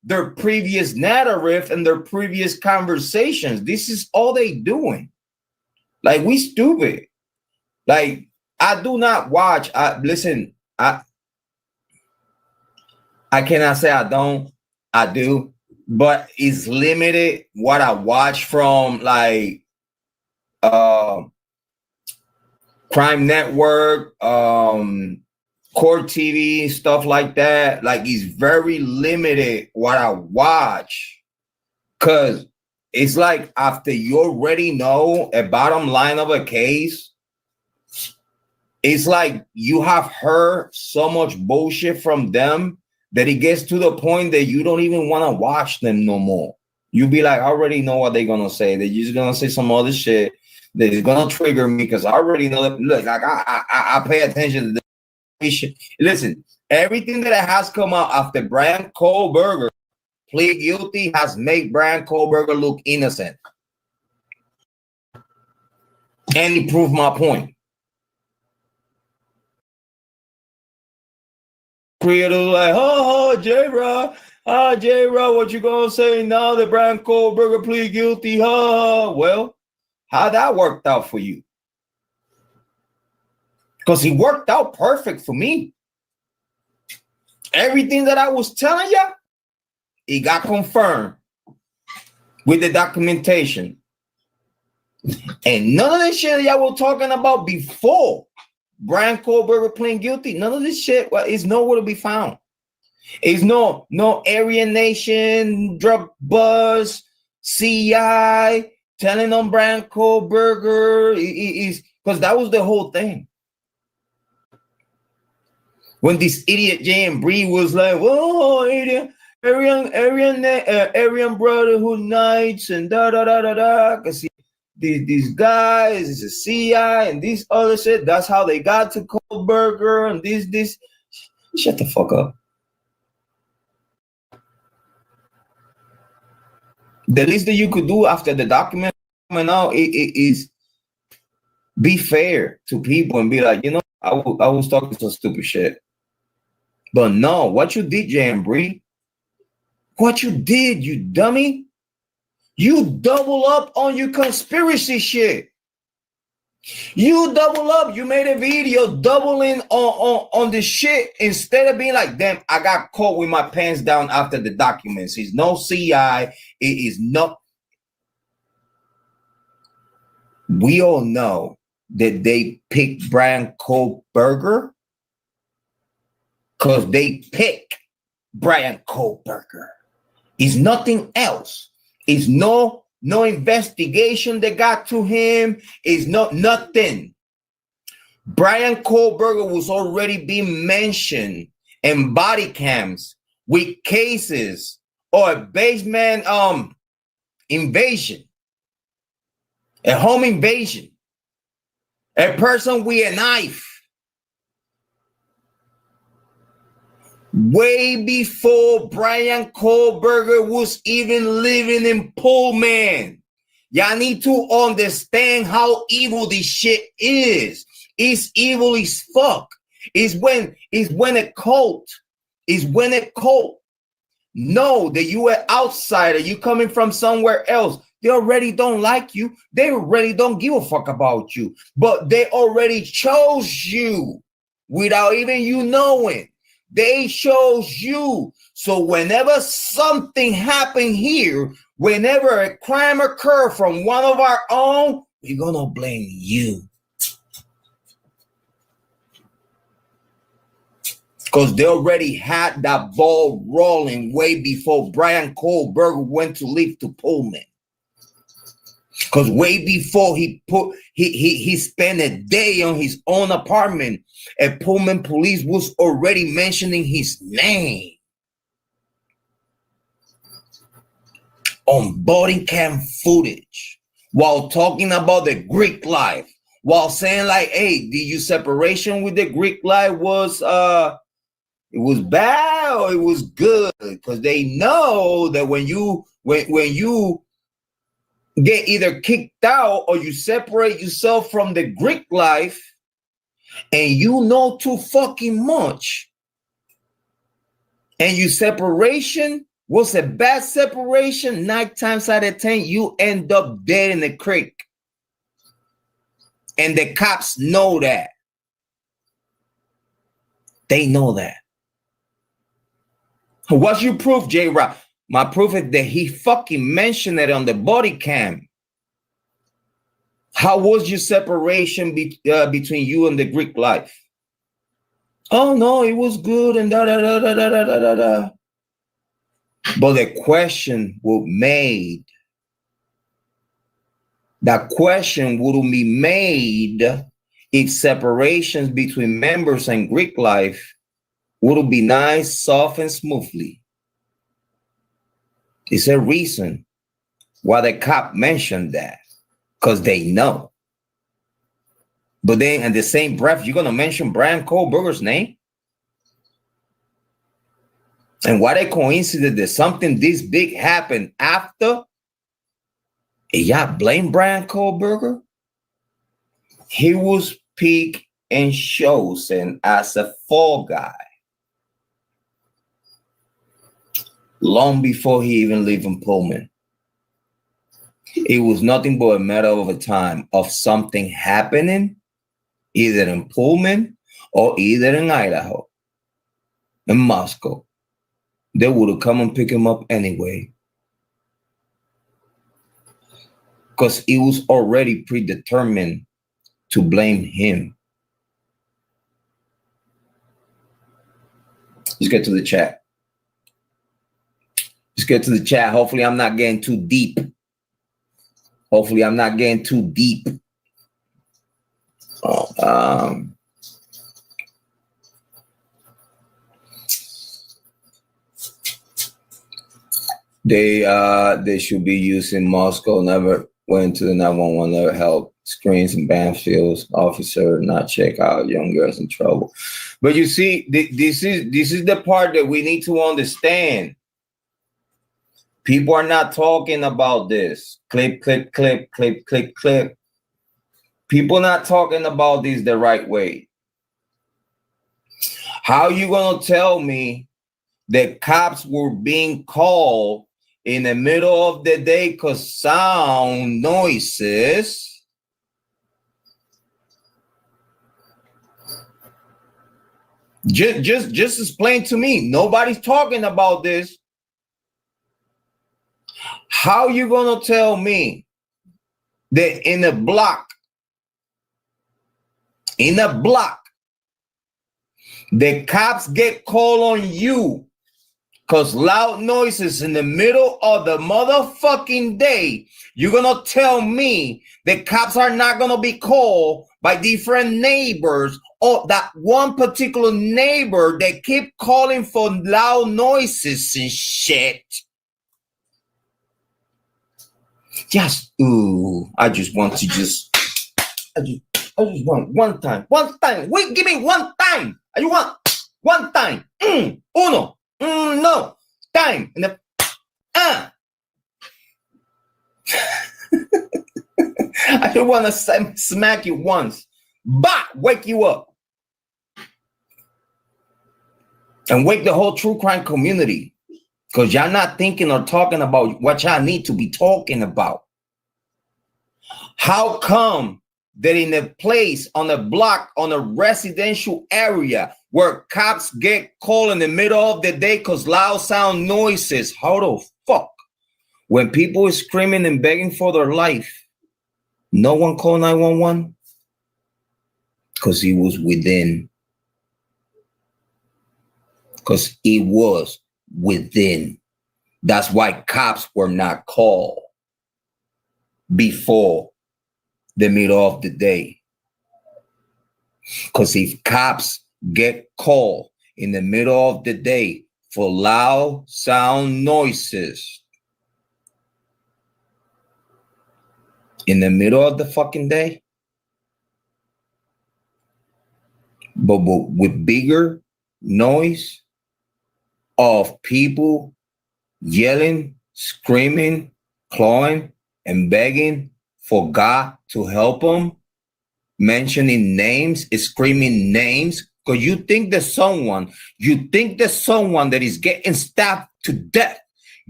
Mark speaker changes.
Speaker 1: their previous narrative and their previous conversations. This is all they doing. Like, we stupid. Like, I do not watch. Listen, I cannot say I don't. I do, but it's limited what I watch from, like, Crime Network, Court TV, stuff like that. Like, it's very limited what I watch, because it's like, after you already know a bottom line of a case, it's like you have heard so much bullshit from them that it gets to the point that you don't even want to watch them no more. You be like, I already know what they're gonna say. They're just gonna say some other shit that is gonna trigger me, because I already know that. Look, like, I pay attention to this shit. Listen, everything that has come out after Bryan Kohberger plead guilty has made Bryan Kohberger look innocent, and he proved my point. Creators like, Jrod, Jrod, what you gonna say now that Bryan Kohberger plead guilty? Well, how that worked out for you? Because he worked out perfect for me. Everything that I was telling you, it got confirmed with the documentation. And none of this shit y'all were talking about before Bryan Kohberger pleading guilty, none of this shit is nowhere to be found. It's no Aryan Nation, drug buzz, CI telling on Bryan Kohberger, is because that was the whole thing. When this idiot Jay and Bree was like, "Whoa, Aryan Brotherhood Knights and da da da da da," because these guys is a CI and this other shit. That's how they got to Kohberger and this. Shut the fuck up. The least that you could do after the document coming out is be fair to people and be like, I was talking some stupid shit. But no, what you did, Jay and Bree, what you did, you dummy, you double up on your conspiracy shit. You double up. You made a video doubling on the shit instead of being like, damn, I got caught with my pants down after the documents. It's no CI. It is not. We all know that they picked Bryan Kohberger because they pick Bryan Kohberger. It's nothing else. It's no investigation that got to him. It's nothing. Bryan Kohberger was already being mentioned in body cams with cases or a basement invasion, a home invasion, a person with a knife. Way before Bryan Kohberger was even living in Pullman. Y'all need to understand how evil this shit is. It's evil as fuck. It's when a cult know that you are outsider, you coming from somewhere else. They already don't like you. They already don't give a fuck about you. But they already chose you without even you knowing. They chose you. So whenever something happened here, whenever a crime occurred from one of our own, we're going to blame you. Because they already had that ball rolling way before Bryan Kohberger went to live to Pullman. Because way before he spent a day on his own apartment, and Pullman police was already mentioning his name on body cam footage while talking about the Greek life, while saying like, hey, did your separation with the Greek life was it was bad or it was good? Because they know that when you get either kicked out or you separate yourself from the Greek life and you know too fucking much and your separation was a bad separation, 9 times out of 10, you end up dead in the creek. And the cops know that. They know that. What's your proof, Jrod? My proof is that he fucking mentioned it on the body cam. How was your separation between you and the Greek life? Oh no, it was good and da da da da da da da da. But the question was made. That question wouldn't be made if separations between members and Greek life would be nice, soft, and smoothly. It's a reason why the cop mentioned that, because they know. But then in the same breath, you're going to mention Bryan Kohberger's name? And what a coincidence that something this big happened after. And y'all blame Bryan Kohberger? He was picked and chosen as a fall guy long before he even lived in Pullman. It was nothing but a matter of a time of something happening, either in Pullman or either in Idaho, in Moscow. They would have come and pick him up anyway. Because it was already predetermined to blame him. Let's get to the chat. Let's get to the chat. Hopefully I'm not getting too deep. Hopefully I'm not getting too deep. They should be used in Moscow. Never went to the 911. Never help. Screens and Banfields. Officer not check out young girls in trouble. But you see, this is the part that we need to understand. People are not talking about this. Clip, clip, clip, clip, clip, clip. People not talking about this the right way. How you gonna tell me that cops were being called in the middle of the day because sound noises? Just explain to me. Nobody's talking about this. How you gonna tell me that in a block, the cops get called on you because loud noises in the middle of the motherfucking day? You're gonna tell me the cops are not gonna be called by different neighbors, or that one particular neighbor that keep calling for loud noises and shit? Just I just want one time. Wait, give me one time. I want one time. Uno. No. Time. And I just want to smack you once. Bah! Wake you up. And wake the whole true crime community. Because y'all not thinking or talking about what y'all need to be talking about. How come that in a place, on a block, on a residential area where cops get called in the middle of the day because loud sound noises, how the fuck, when people are screaming and begging for their life, no one called 911? Because he was within. Because he was within. That's why cops were not called before the middle of the day. Because if cops get called in the middle of the day for loud sound noises in the middle of the fucking day, but with bigger noise of people yelling, screaming, clawing, and begging for God to help them, mentioning names, screaming names, because you think there's someone that is getting stabbed to death